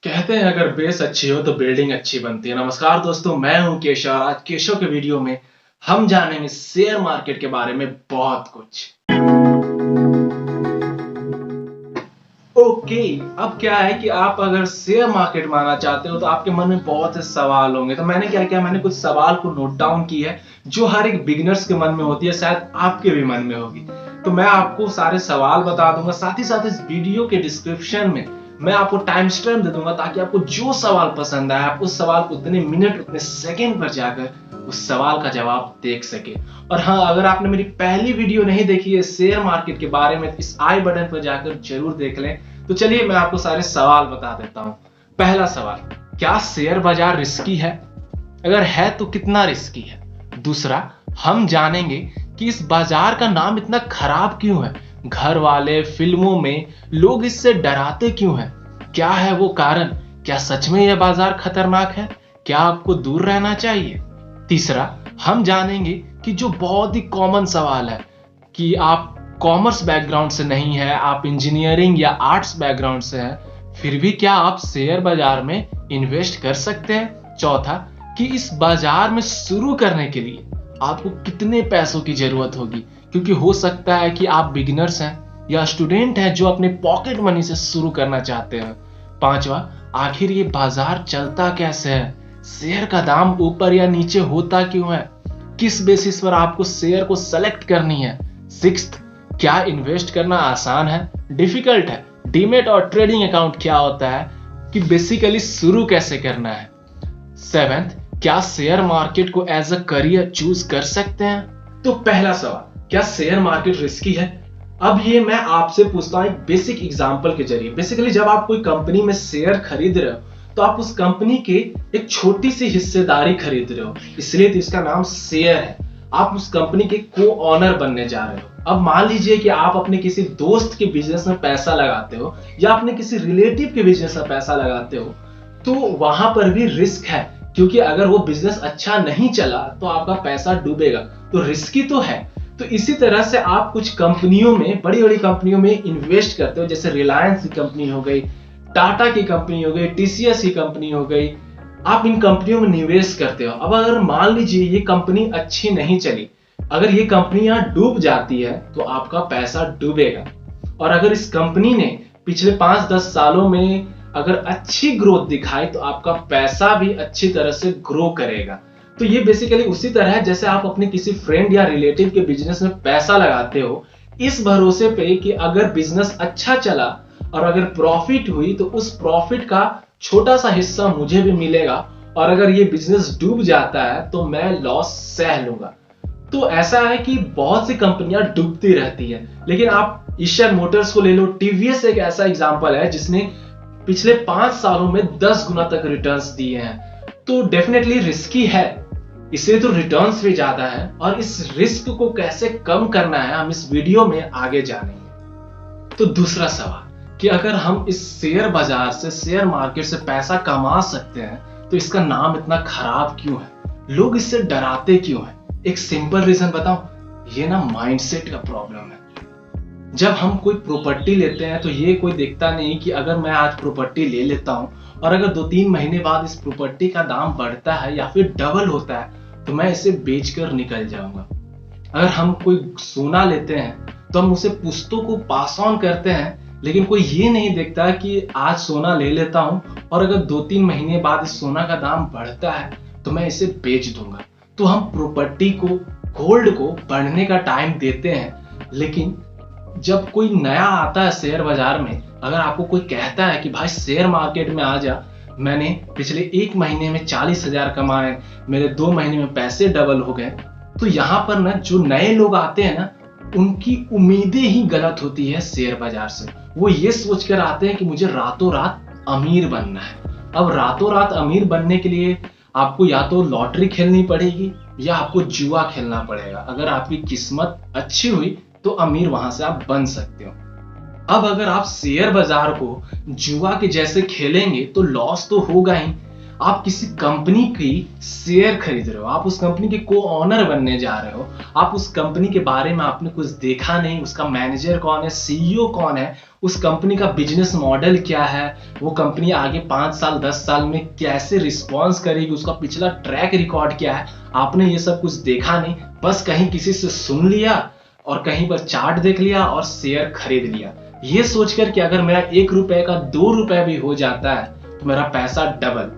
कहते हैं अगर बेस अच्छी हो तो बिल्डिंग अच्छी बनती है। नमस्कार दोस्तों, मैं हूं केशव। आज केशव के वीडियो में हम जानेंगे शेयर मार्केट के बारे में बहुत कुछ। ओके, अब क्या है कि आप अगर शेयर मार्केट में आना चाहते हो तो आपके मन में बहुत से सवाल होंगे। तो मैंने क्या किया, मैंने कुछ सवाल को नोट डाउन किया है जो हर एक बिगिनर्स के मन में होती है, शायद आपके भी मन में होगी। तो मैं आपको सारे सवाल बता दूंगा, साथ ही साथ इस वीडियो के डिस्क्रिप्शन में मैं आपको टाइम स्टैम्प दे दूंगा ताकि आपको जो सवाल पसंद आए आप उस सवाल को उतने मिनट उतने सेकंड पर जाकर उस सवाल का जवाब देख सके। और हाँ, अगर आपने मेरी पहली वीडियो नहीं देखी है शेयर मार्केट के बारे में, इस आई बटन पर जाकर जरूर देख लें। तो चलिए मैं आपको सारे सवाल बता देता हूं। पहला सवाल, क्या शेयर बाजार रिस्की है? अगर है तो कितना रिस्की है? दूसरा, हम जानेंगे कि इस बाजार का नाम इतना खराब क्यों है। घर वाले, फिल्मों में लोग इससे डराते क्यों हैं? क्या है वो कारण? क्या सच में यह बाजार खतरनाक है? क्या आपको दूर रहना चाहिए? तीसरा, हम जानेंगे कि जो बहुत ही कॉमन सवाल है कि आप कॉमर्स बैकग्राउंड से नहीं है, आप इंजीनियरिंग या आर्ट्स बैकग्राउंड से हैं, फिर भी क्या आप शेयर बाजार में इन्वेस्ट कर सकते हैं? चौथा, कि इस बाजार में शुरू करने के लिए आपको कितने पैसों की जरूरत होगी, क्योंकि हो सकता है कि आप बिगिनर्स हैं या स्टूडेंट हैं जो अपने पॉकेट मनी से शुरू करना चाहते हैं। पांचवा, आखिर ये बाजार चलता कैसे है? शेयर का दाम ऊपर या नीचे होता क्यों है? किस बेसिस पर आपको शेयर को सेलेक्ट करनी है? सिक्स्थ, क्या इन्वेस्ट करना आसान है, डिफिकल्ट है? डीमेट और ट्रेडिंग अकाउंट क्या होता है, कि बेसिकली शुरू कैसे करना है? सेवेंथ, क्या शेयर मार्केट को एज अ करियर चूज कर सकते हैं? तो पहला सवाल, क्या शेयर मार्केट रिस्की है? अब ये मैं आपसे पूछता हूं एक बेसिक एग्जांपल के जरिए। बेसिकली जब आप कोई कंपनी में शेयर खरीद रहे हो तो आप उस कंपनी के एक छोटी सी हिस्सेदारी खरीद रहे हो, इसलिए तो इसका नाम शेयर है। आप उस कंपनी के को ऑनर बनने जा रहे हो। अब मान लीजिए कि आप अपने किसी दोस्त के बिजनेस में पैसा लगाते हो या अपने किसी रिलेटिव के बिजनेस में पैसा लगाते हो, तो वहां पर भी रिस्क है, क्योंकि अगर वो बिजनेस अच्छा नहीं चला तो आपका पैसा डूबेगा। तो रिस्की तो है। तो इसी तरह से आप कुछ कंपनियों में, बड़ी बड़ी कंपनियों में इन्वेस्ट करते हो, जैसे रिलायंस की कंपनी हो गई, टाटा की कंपनी हो गई, टीसीएस की कंपनी हो गई। आप इन कंपनियों में निवेश करते हो। अब अगर मान लीजिए ये कंपनी अच्छी नहीं चली, अगर ये कंपनी यहाँ डूब जाती है तो आपका पैसा डूबेगा। और अगर इस कंपनी ने पिछले 5-10 सालों में अगर अच्छी ग्रोथ दिखाई तो आपका पैसा भी अच्छी तरह से ग्रो करेगा। तो ये बेसिकली उसी तरह है जैसे आप अपने किसी फ्रेंड या रिलेटिव के बिजनेस में पैसा लगाते हो इस भरोसे पे कि अगर बिजनेस अच्छा चला और अगर प्रॉफिट हुई तो उस प्रॉफिट का छोटा सा हिस्सा मुझे भी मिलेगा, और अगर ये बिजनेस डूब जाता है तो मैं लॉस सह लूंगा। तो ऐसा है कि बहुत सी कंपनियां डूबती रहती है, लेकिन आप एशियन मोटर्स को ले लो, टीवीएस एक ऐसा एग्जांपल है जिसने पिछले 5 सालों में 10 गुना तक रिटर्न्स दिए हैं। तो डेफिनेटली रिस्की है, इससे तो रिटर्न्स भी ज्यादा है। और इस रिस्क को कैसे कम करना है हम इस वीडियो में आगे जानेंगे। तो दूसरा सवाल, कि अगर हम इस शेयर बाजार से, शेयर मार्केट से पैसा कमा सकते हैं तो इसका नाम इतना खराब क्यों है? लोग इससे डराते क्यों हैं? एक सिंपल रीजन बताऊं, ये ना माइंडसेट का प्रॉब्लम है। जब हम कोई प्रॉपर्टी लेते हैं तो ये कोई देखता नहीं कि अगर मैं आज प्रॉपर्टी ले लेता हूं और अगर 2-3 महीने बाद इस प्रॉपर्टी का दाम बढ़ता है या फिर डबल होता है तो मैं इसे बेचकर निकल जाऊंगा। अगर हम कोई सोना लेते हैं तो हम उसे पुश्तों को पास ऑन करते हैं, लेकिन कोई ये नहीं देखता कि आज सोना ले लेता हूं और अगर 2-3 महीने बाद इस सोना का दाम बढ़ता है तो मैं इसे बेच दूंगा। तो हम प्रॉपर्टी को, गोल्ड को बढ़ने का टाइम देते हैं, लेकिन जब कोई नया आता है शेयर बाजार में, अगर आपको कोई कहता है कि भाई शेयर मार्केट में आ जा, मैंने पिछले 1 महीने में 40,000 कमाए, मेरे 2 महीने में पैसे डबल हो गए, तो यहाँ पर ना जो नए लोग आते हैं ना, उनकी उम्मीदें ही गलत होती है शेयर बाजार से। वो ये सोचकर आते हैं कि मुझे रातों रात अमीर बनना है। अब रातों रात अमीर बनने के लिए आपको या तो लॉटरी खेलनी पड़ेगी या आपको जुआ खेलना पड़ेगा। अगर आपकी किस्मत अच्छी हुई तो अमीर वहां से आप बन सकते हो। अब अगर आप शेयर बाजार को जुआ के जैसे खेलेंगे तो लॉस तो होगा ही, आप किसी कंपनी की शेयर खरीद रहे हो, आप उस कंपनी के को ऑनर बनने जा रहे हो, आप उस कंपनी के बारे में आपने कुछ देखा नहीं, उसका मैनेजर कौन है, सीईओ कौन है, उस कंपनी का बिजनेस मॉडल क्या है, वो कंपनी आगे 5 साल 10 साल में कैसे रिस्पॉन्स करेगी, उसका पिछला ट्रैक रिकॉर्ड क्या है, आपने ये सब कुछ देखा नहीं, बस कहीं किसी से सुन लिया और कहीं पर चार्ट देख लिया और शेयर खरीद लिया, ये सोचकर कि अगर मेरा 1 रुपए का 2 रुपए भी हो जाता है तो मेरा पैसा डबल,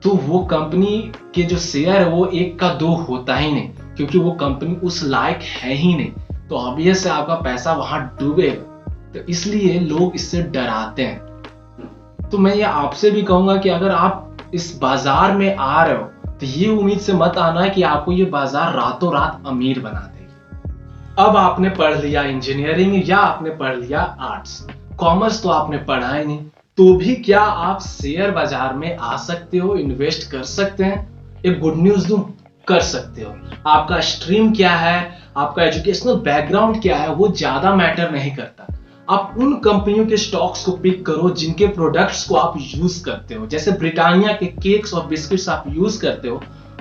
तो वो कंपनी के जो शेयर है वो 1 का 2 होता ही नहीं, क्योंकि वो कंपनी उस लायक है ही नहीं, तो ऑब्वियस है आपका पैसा वहां डूबेगा। तो इसलिए लोग इससे डराते हैं। तो मैं ये आपसे भी कहूंगा कि अगर आप इस बाजार में आ रहे हो तो ये उम्मीद से मत आना कि आपको ये बाजार रातों रात अमीर बना देगी। अब आपने पढ़ लिया इंजीनियरिंग या आपने पढ़ लिया आर्ट्स, कॉमर्स तो आपने पढ़ा ही नहीं, तो भी क्या आप शेयर बाजार में आ सकते हो, इन्वेस्ट कर सकते हैं? एक गुड न्यूज दूं, कर सकते हो। आपका स्ट्रीम क्या है, आपका एजुकेशनल बैकग्राउंड क्या है, वो ज्यादा मैटर नहीं करता। आप उन कंपनियों के स्टॉक्स को पिक करो जिनके प्रोडक्ट्स को आप यूज करते हो, जैसे ब्रिटानिया के केक्स और बिस्किट्स आप यूज करते हो,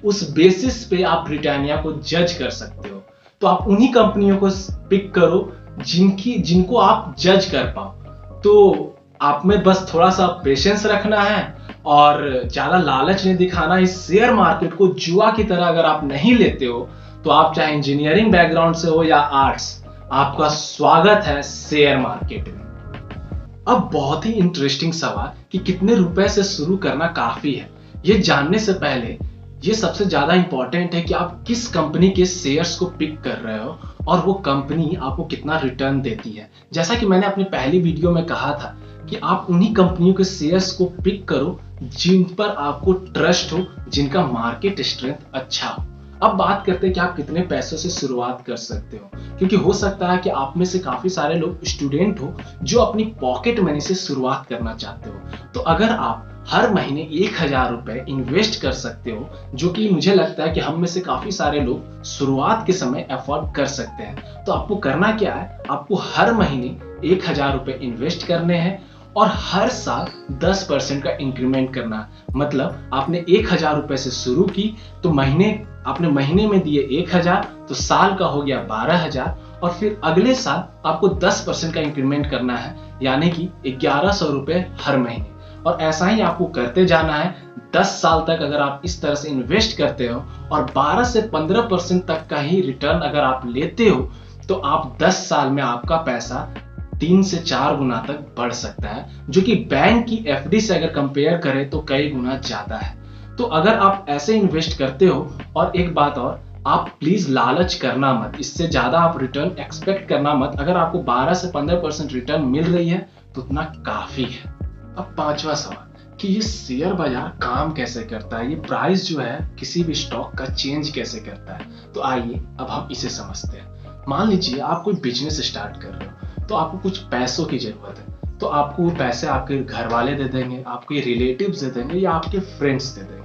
उस बेसिस पे आप ब्रिटानिया को जज कर सकते हो। तो आप उन्हीं कंपनियों को पिक करो जिनको आप जज कर पाओ। तो आप में बस थोड़ा सा पेशेंस रखना है और ज्यादा लालच नहीं दिखाना। इस शेयर मार्केट को जुआ की तरह अगर आप नहीं लेते हो तो आप चाहे इंजीनियरिंग बैकग्राउंड से हो या आर्ट्स, आपका स्वागत है शेयर मार्केट में। अब बहुत ही इंटरेस्टिंग सवाल कि कितने रुपए से शुरू करना काफी है, ये जानने से पहले ये सबसे ज्यादा इंपॉर्टेंट है कि आप किस कंपनी के शेयर्स को पिक कर रहे हो और वो कंपनी आपको कितना रिटर्न देती है। जैसा कि मैंने अपनी पहली वीडियो में कहा था कि आप उन्हीं कंपनियों के शेयर्स को पिक करो जिन पर आपको ट्रस्ट हो, जिनका मार्केट स्ट्रेंथ अच्छा हो। अब बात करते हैं कि आप कितने पैसों से शुरुआत कर सकते हो, क्योंकि हो सकता है कि आप में से काफी सारे लोग स्टूडेंट हो जो अपनी पॉकेट मनी से शुरुआत करना चाहते हो। तो अगर आप हर महीने 1000 रुपए इन्वेस्ट कर सकते हो, जो कि मुझे लगता है कि हम में से काफी सारे लोग शुरुआत के समय अफोर्ड कर सकते हैं, तो आपको करना क्या है, आपको हर महीने 1000 रुपए इन्वेस्ट करने हैं और हर साल 10% का इंक्रीमेंट करना। मतलब आपने 1000 रुपए से शुरू की तो आपने महीने में दिए 1000, तो साल का हो गया 12000 और फिर अगले साल आपको 10% का इंक्रीमेंट करना है, यानी कि 1100 रुपए हर महीने। और ऐसा ही आपको करते जाना है 10 साल तक। अगर आप इस तरह से इन्वेस्ट करते हो और 12 से 15% तक का ही रिटर्न अगर आप लेते हो, तो आप 10 साल में आपका पैसा 3 से 4 गुना तक बढ़ सकता है, जो कि बैंक की एफडी से अगर कंपेयर करें तो कई गुना ज्यादा है। तो अगर आप ऐसे इन्वेस्ट करते हो, और एक बात और, आप प्लीज लालच करना मत, इससे ज्यादा आप रिटर्न एक्सपेक्ट करना मत। अगर आपको 12 से 15% रिटर्न मिल रही है तो उतना काफी है। अब 5वां सवाल कि ये शेयर बाजार काम कैसे करता है, ये प्राइस जो है किसी भी स्टॉक का चेंज कैसे करता है। तो आइए अब हम इसे समझते हैं। मान लीजिए आप कोई बिजनेस स्टार्ट कर रहे हो, तो आपको कुछ पैसों की जरूरत है, तो आपको वो पैसे आपके घर वाले दे देंगे, आपके रिलेटिव्स दे देंगे या आपके फ्रेंड्स दे देंगे।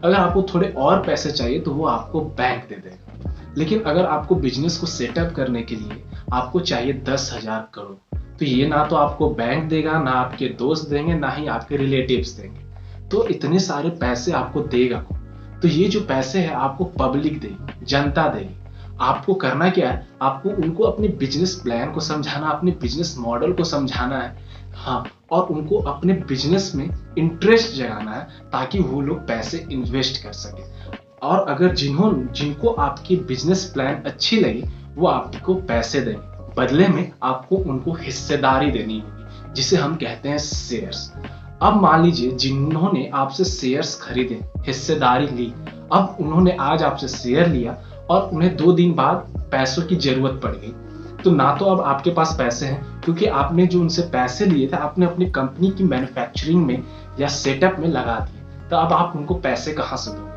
अगर आपको थोड़े और पैसे चाहिए तो वो आपको बैंक दे देगा। लेकिन अगर आपको बिजनेस को सेटअप करने के लिए आपको चाहिए 10,000 करोड़, तो ये ना तो आपको बैंक देगा, ना आपके दोस्त देंगे, ना ही आपके रिलेटिव्स देंगे। तो इतने सारे पैसे आपको देगा कौन? तो ये जो पैसे है आपको पब्लिक देगी, जनता देगी। आपको करना क्या है, आपको उनको अपने बिजनेस प्लान को समझाना, अपने बिजनेस मॉडल को समझाना है, हाँ, और उनको अपने बिजनेस में इंटरेस्ट जगाना है ताकि वो लोग पैसे इन्वेस्ट कर सके। और अगर जिनको आपकी बिजनेस प्लान अच्छी लगी वो आपको पैसे देंगे, बदले में आपको उनको हिस्सेदारी देनी होगी, जिसे हम कहते हैं शेयर्स। अब मान लीजिए जिन्होंने आपसे शेयर्स खरीदे, हिस्सेदारी ली, अब उन्होंने आज आपसे शेयर लिया और उन्हें 2 दिन बाद पैसों की जरूरत पड़ गई, तो ना तो अब आपके पास पैसे हैं, क्योंकि आपने जो उनसे पैसे लिए थे आपने अपनी कंपनी की मैन्युफैक्चरिंग में या सेटअप में लगा दिए, तो अब आप उनको पैसे कहाँ से दोगे।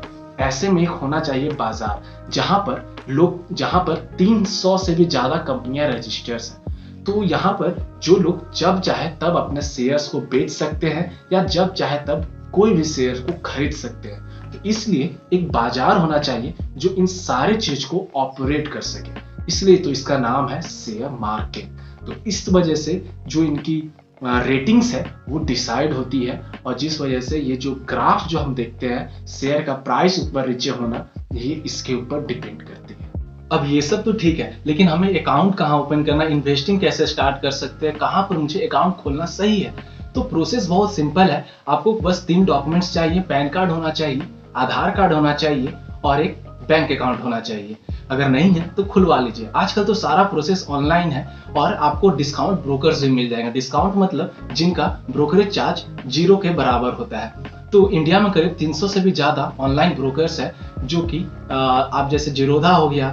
ऐसे में एक होना चाहिए बाजार जहां पर 300 से भी ज्यादा कंपनियां रजिस्टर्स हैं। तो यहाँ पर जो लोग जब चाहे तब अपने शेयर्स को बेच सकते हैं या जब चाहे तब कोई भी शेयर को खरीद सकते हैं। तो इसलिए एक बाजार होना चाहिए जो इन सारे चीज को ऑपरेट कर सके, इसलिए तो इसका नाम है शेयर मार्केट। तो इस वजह से जो इनकी रेटिंग्स है वो डिसाइड होती है, और जिस वजह से ये जो ग्राफ जो हम देखते हैं शेयर का प्राइस ऊपर नीचे होना, ये इसके ऊपर डिपेंड करती है। अब ये सब तो ठीक है, लेकिन हमें अकाउंट कहाँ ओपन करना, इन्वेस्टिंग कैसे स्टार्ट कर सकते हैं, कहाँ पर मुझे अकाउंट खोलना सही है। तो प्रोसेस बहुत सिंपल है। आपको बस 3 डॉक्यूमेंट्स चाहिए, पैन कार्ड होना चाहिए, आधार कार्ड होना चाहिए और एक बैंक अकाउंट होना चाहिए। अगर नहीं है तो खुलवा लीजिए। आजकल तो सारा प्रोसेस ऑनलाइन है और आपको डिस्काउंट ब्रोकर्स भी मिल जाएंगे। डिस्काउंट मतलब जिनका ब्रोकरेज चार्ज 0 के बराबर होता है। तो इंडिया में करीब 300 से भी ज्यादा ऑनलाइन ब्रोकर्स है, जो कि आप जैसे जीरोधा हो गया,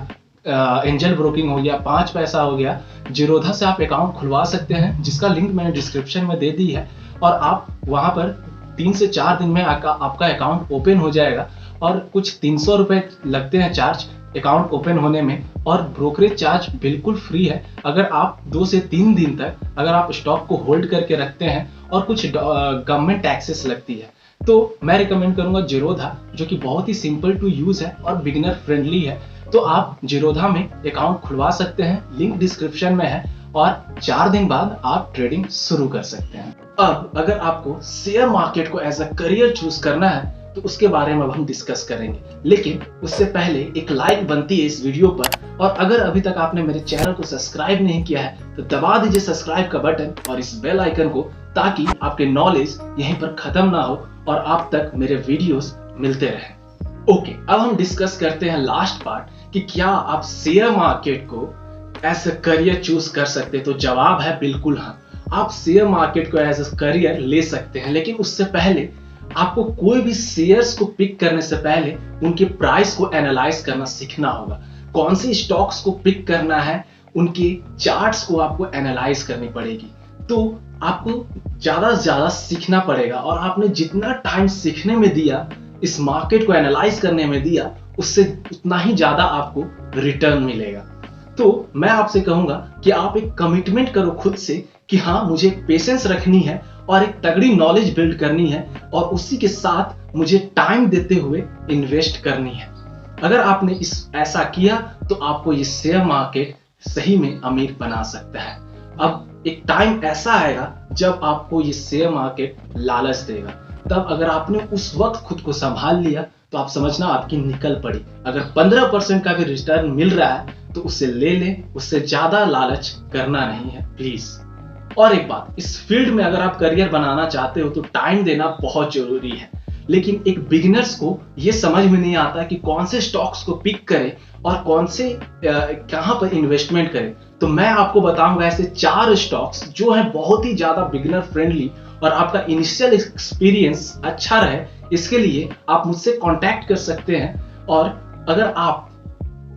एंजल ब्रोकिंग हो गया, 5 पैसा हो गया। जीरोधा से आप अकाउंट खुलवा सकते हैं, जिसका लिंक मैंने डिस्क्रिप्शन में दे दी है, और आप वहां पर 3 से 4 दिन में आपका अकाउंट ओपन हो जाएगा। और कुछ 300 रुपए लगते हैं चार्ज अकाउंट ओपन होने में, और ब्रोकरेज चार्ज बिल्कुल फ्री है। अगर आप 2 से 3 दिन तक अगर आप स्टॉक को होल्ड करके रखते हैं, और कुछ गवर्नमेंट टैक्सेस लगती है, तो मैं रिकमेंड करूंगा जीरोधा, जो कि बहुत ही सिंपल टू यूज है और बिगिनर फ्रेंडली है। तो आप जीरोधा में अकाउंट खुलवा सकते हैं, लिंक डिस्क्रिप्शन में है, और 4 दिन बाद आप ट्रेडिंग शुरू कर सकते हैं। अब अगर आपको शेयर मार्केट को एज अ करियर चूज करना है तो उसके बारे में हम डिस्कस करेंगे, लेकिन उससे पहले एक लाइक बनती है इस वीडियो पर। और अगर अभी तक आपने मेरे चैनल को सब्सक्राइब नहीं किया है तो दबा दीजिए सब्सक्राइब का बटन और इस बेल आइकन को, ताकि आपके नॉलेज यहीं पर खत्म ना हो और आप तक मेरे वीडियोस मिलते रहें। ओके, अब हम डिस्कस करते हैं लास्ट पार्ट कि क्या आप शेयर मार्केट को एज अ करियर चूज कर सकते हैं। तो जवाब है बिल्कुल हाँ, आप शेयर मार्केट को एज अ करियर ले सकते हैं। लेकिन उससे पहले आपको कोई भी शेयर्स को पिक करने से पहले उनके प्राइस को एनालाइज करना सीखना होगा। कौन सी स्टॉक्स को पिक करना है, उनके चार्ट्स को आपको एनालाइज करनी पड़ेगी। तो आपको ज्यादा से ज्यादा सीखना पड़ेगा, और आपने जितना टाइम सीखने में दिया, इस मार्केट को एनालाइज करने में दिया, उससे उतना ही ज्यादा आपको रिटर्न मिलेगा। तो मैं आपसे कहूंगा कि आप एक कमिटमेंट करो खुद से कि हाँ, मुझे पेशेंस रखनी है और एक तगड़ी नॉलेज बिल्ड करनी है, और उसी के साथ मुझे टाइम देते हुए इन्वेस्ट करनी है। अगर आपने ऐसा किया तो आपको ये शेयर मार्केट सही में अमीर बना सकता है। अब एक टाइम ऐसा आएगा जब आपको ये शेयर मार्केट लालच देगा। तब अगर आपने उस वक्त खुद को संभाल लिया तो आप समझना आपकी निकल पड़ी। अगर 15% का भी रिटर्न मिल रहा है तो उसे ले लें, उससे ज्यादा लालच करना नहीं है प्लीज। और एक बात, इस फील्ड में अगर आप करियर बनाना चाहते हो तो टाइम देना बहुत जरूरी है। लेकिन एक बिगिनर्स को यह समझ में नहीं आता कि कौन से स्टॉक्स को पिक करें और कौन से कहां पर इन्वेस्टमेंट करें। तो मैं आपको बताऊंगा ऐसे 4 स्टॉक्स जो है बहुत ही ज्यादा बिगिनर फ्रेंडली, और आपका इनिशियल एक्सपीरियंस अच्छा रहे, इसके लिए आप मुझसे कांटेक्ट कर सकते हैं। और अगर आप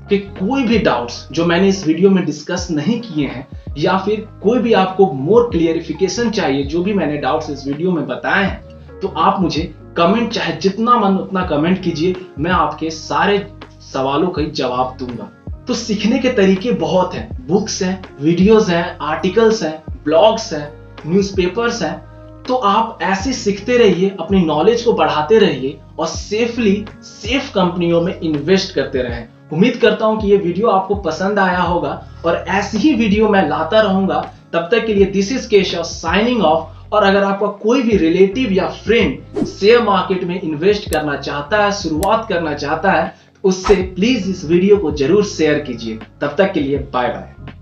के कोई भी डाउट्स जो मैंने इस वीडियो में डिस्कस नहीं किए हैं, या फिर कोई भी आपको मोर क्लियरिफिकेशन चाहिए जो भी मैंने डाउट्स इस वीडियो में बताए हैं, तो आप मुझे कमेंट, चाहे जितना मन उतना कमेंट कीजिए, मैं आपके सारे सवालों का जवाब दूंगा। तो सीखने के तरीके बहुत हैं, बुक्स हैं, वीडियोस हैं, आर्टिकल्स हैं, ब्लॉग्स हैं, न्यूज़पेपर्स हैं। तो आप ऐसे सीखते रहिए, अपनी नॉलेज को बढ़ाते रहिए, और सेफ कंपनियों में इन्वेस्ट करते रहें। उम्मीद करता हूं कि ये वीडियो आपको पसंद आया होगा, और ऐसी ही वीडियो मैं लाता रहूंगा। तब तक के लिए this is Keshav signing off. और अगर आपका कोई भी रिलेटिव या फ्रेंड शेयर मार्केट में इन्वेस्ट करना चाहता है, शुरुआत करना चाहता है, तो उससे प्लीज इस वीडियो को जरूर शेयर कीजिए। तब तक के लिए बाय बाय।